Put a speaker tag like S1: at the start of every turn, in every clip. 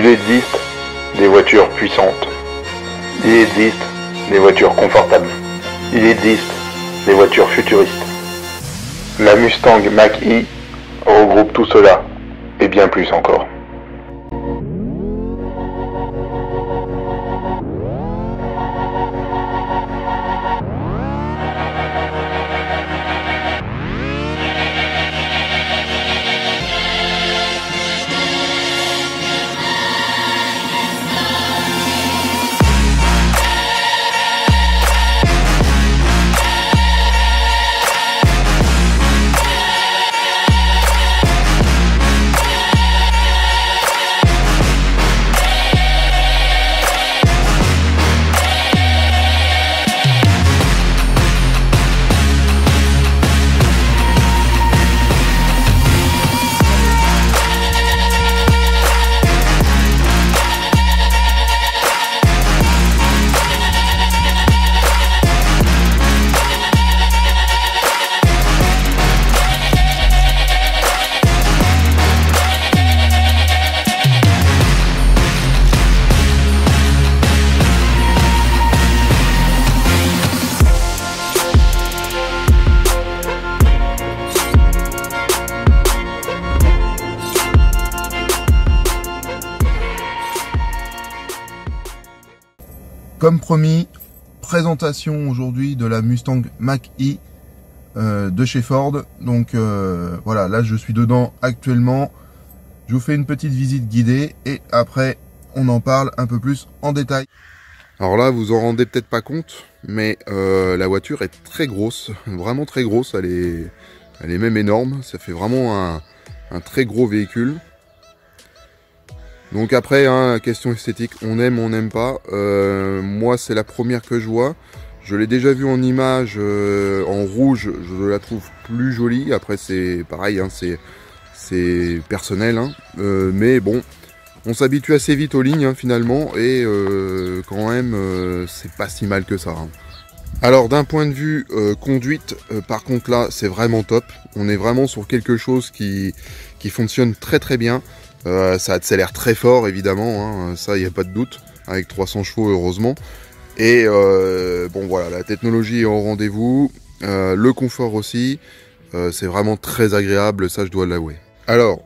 S1: Il existe des voitures puissantes. Il existe des voitures confortables. Il existe des voitures futuristes. La Mustang Mach-E regroupe tout cela, et bien plus encore.
S2: Comme promis, présentation aujourd'hui de la Mustang Mach-E de chez Ford. Donc voilà, là je suis dedans actuellement. Je vous fais une petite visite guidée et après on en parle un peu plus en détail. Alors là, vous en rendez peut-être pas compte, mais la voiture est très grosse, vraiment très grosse. Elle est même énorme. Ça fait vraiment un très gros véhicule. Donc après, hein, question esthétique, on aime, on n'aime pas. Moi, c'est la première que je vois. Je l'ai déjà vue en image, en rouge, je la trouve plus jolie. Après, c'est pareil, hein, c'est personnel. Hein. Mais bon, on s'habitue assez vite aux lignes, hein, finalement. Et quand même, c'est pas si mal que ça. Hein. Alors, d'un point de vue conduite, par contre là, c'est vraiment top. On est vraiment sur quelque chose qui fonctionne très très bien. Ça accélère très fort évidemment, hein, ça il n'y a pas de doute, avec 300 chevaux heureusement. Et bon voilà, la technologie est au rendez-vous, le confort aussi, c'est vraiment très agréable, ça je dois l'avouer. Alors,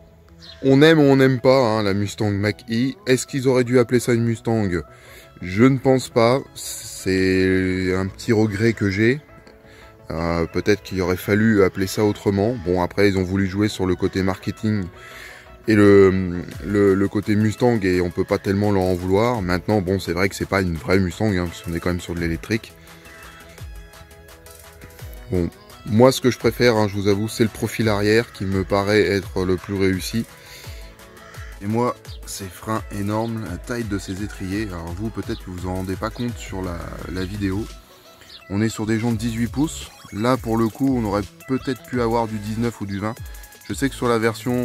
S2: on aime ou on n'aime pas hein, la Mustang Mach-E. Est-ce qu'ils auraient dû appeler ça une Mustang? Je ne pense pas, c'est un petit regret que j'ai. Peut-être qu'il aurait fallu appeler ça autrement. Bon après ils ont voulu jouer sur le côté marketing et le côté Mustang, et on peut pas tellement leur en vouloir. Maintenant, bon, c'est vrai que c'est pas une vraie Mustang, hein, parce qu'on est quand même sur de l'électrique. Bon, moi, ce que je préfère, hein, je vous avoue, c'est le profil arrière qui me paraît être le plus réussi. Et moi, ces freins énormes, la taille de ces étriers. Alors vous, peut-être que vous en rendez pas compte sur la vidéo. On est sur des jantes 18 pouces. Là, pour le coup, on aurait peut-être pu avoir du 19 ou du 20. Je sais que sur la version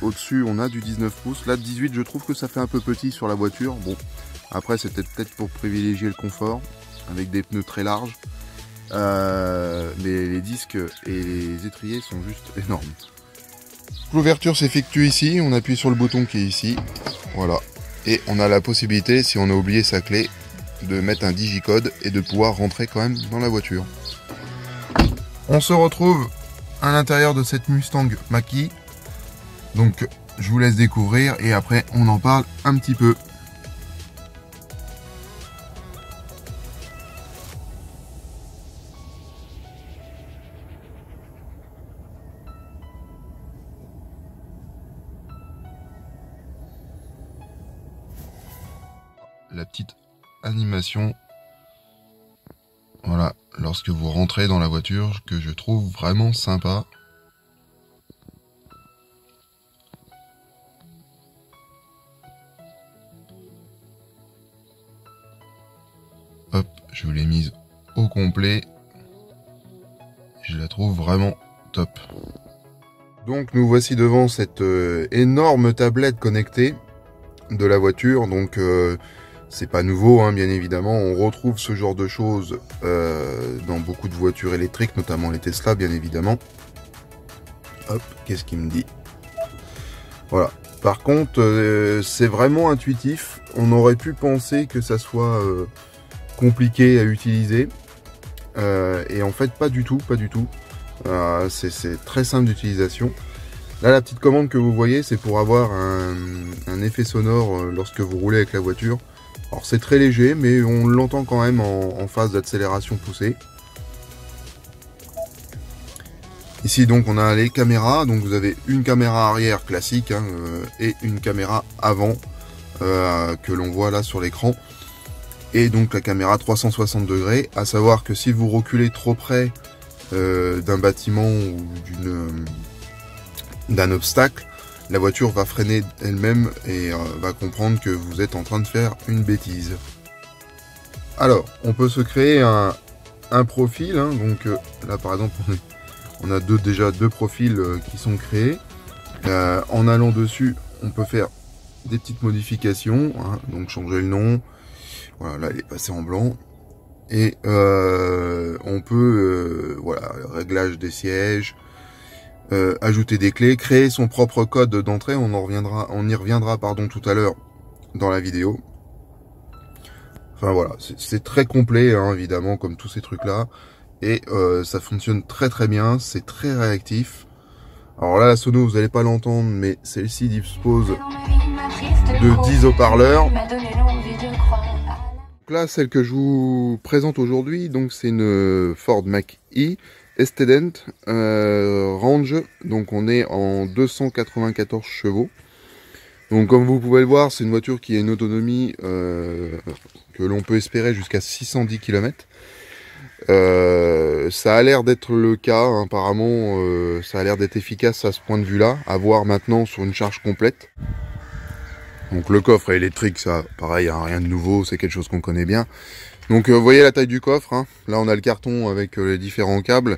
S2: au-dessus, on a du 19 pouces. Là, 18, je trouve que ça fait un peu petit sur la voiture. Bon, après, c'était peut-être pour privilégier le confort, avec des pneus très larges. Mais les disques et les étriers sont juste énormes. L'ouverture s'effectue ici. On appuie sur le bouton qui est ici. Voilà. Et on a la possibilité, si on a oublié sa clé, de mettre un digicode et de pouvoir rentrer quand même dans la voiture. On se retrouve à l'intérieur de cette Mustang Mach-E. Donc je vous laisse découvrir et après on en parle un petit peu. La petite animation, voilà, lorsque vous rentrez dans la voiture, que je trouve vraiment sympa. Hop, je l'ai mise au complet. Je la trouve vraiment top. Donc nous voici devant cette énorme tablette connectée de la voiture. Donc c'est pas nouveau, hein, bien évidemment. On retrouve ce genre de choses dans beaucoup de voitures électriques, notamment les Tesla, bien évidemment. Hop, qu'est-ce qu'il me dit? Voilà. Par contre, c'est vraiment intuitif. On aurait pu penser que ça soit compliqué à utiliser. Et en fait, pas du tout, pas du tout. C'est très simple d'utilisation. Là, la petite commande que vous voyez, c'est pour avoir un effet sonore lorsque vous roulez avec la voiture. Alors, c'est très léger, mais on l'entend quand même en phase d'accélération poussée. Ici donc on a les caméras, donc vous avez une caméra arrière classique hein, et une caméra avant que l'on voit là sur l'écran. Et donc la caméra 360 degrés, à savoir que si vous reculez trop près d'un bâtiment ou d'un obstacle, la voiture va freiner elle-même et va comprendre que vous êtes en train de faire une bêtise. Alors on peut se créer un profil, hein, donc là par exemple on a déjà deux profils qui sont créés. En allant dessus, on peut faire des petites modifications, hein, donc changer le nom. Voilà, là il est passé en blanc. Et on peut, voilà, réglage des sièges, ajouter des clés, créer son propre code d'entrée. On y reviendra, pardon, tout à l'heure dans la vidéo. Enfin voilà, c'est très complet, hein, évidemment, comme tous ces trucs-là. Et ça fonctionne très très bien, c'est très réactif. Alors là la sono vous n'allez pas l'entendre, mais celle-ci dispose de 10 haut-parleurs. Là celle que je vous présente aujourd'hui, donc c'est une Ford Mach-E Student Range, donc on est en 294 chevaux. Donc comme vous pouvez le voir, c'est une voiture qui a une autonomie que l'on peut espérer jusqu'à 610 km. Ça a l'air d'être le cas, hein, apparemment ça a l'air d'être efficace à ce point de vue là, à voir maintenant sur une charge complète. Donc le coffre est électrique, ça pareil, hein, rien de nouveau, c'est quelque chose qu'on connaît bien. Donc vous voyez la taille du coffre, hein. Là on a le carton avec les différents câbles,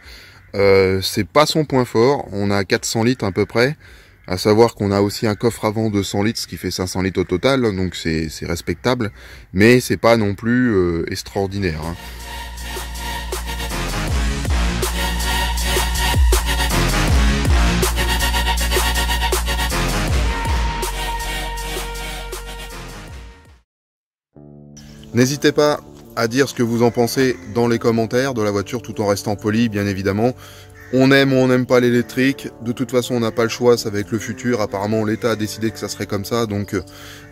S2: c'est pas son point fort, on a 400 litres à peu près, à savoir qu'on a aussi un coffre avant de 100 litres, ce qui fait 500 litres au total, donc c'est respectable, mais c'est pas non plus extraordinaire, hein. N'hésitez pas à dire ce que vous en pensez dans les commentaires de la voiture, tout en restant poli, bien évidemment. On aime ou on n'aime pas l'électrique. De toute façon, on n'a pas le choix, ça va être le futur. Apparemment, l'État a décidé que ça serait comme ça. Donc,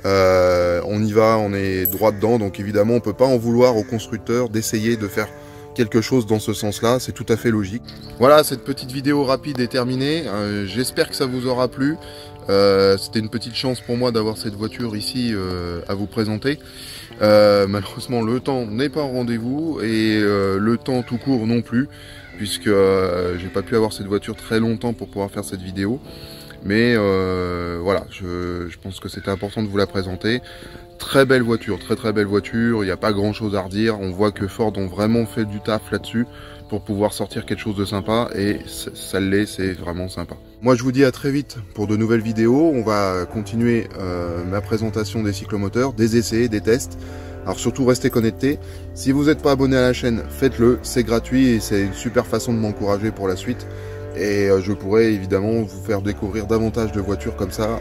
S2: on y va, on est droit dedans. Donc, évidemment, on ne peut pas en vouloir aux constructeurs d'essayer de faire quelque chose dans ce sens-là. C'est tout à fait logique. Voilà, cette petite vidéo rapide est terminée. J'espère que ça vous aura plu. C'était une petite chance pour moi d'avoir cette voiture ici à vous présenter. Malheureusement le temps n'est pas au rendez-vous et le temps tout court non plus, puisque j'ai pas pu avoir cette voiture très longtemps pour pouvoir faire cette vidéo, mais voilà, je pense que c'était important de vous la présenter. Très belle voiture, très belle voiture, il n'y a pas grand chose à redire. On voit que Ford ont vraiment fait du taf là-dessus pour pouvoir sortir quelque chose de sympa, et ça l'est, c'est vraiment sympa. Moi je vous dis à très vite pour de nouvelles vidéos. On va continuer ma présentation des cyclomoteurs, des essais, des tests. Alors surtout restez connectés. Si vous n'êtes pas abonné à la chaîne, faites-le, c'est gratuit et c'est une super façon de m'encourager pour la suite. Et je pourrais évidemment vous faire découvrir davantage de voitures comme ça.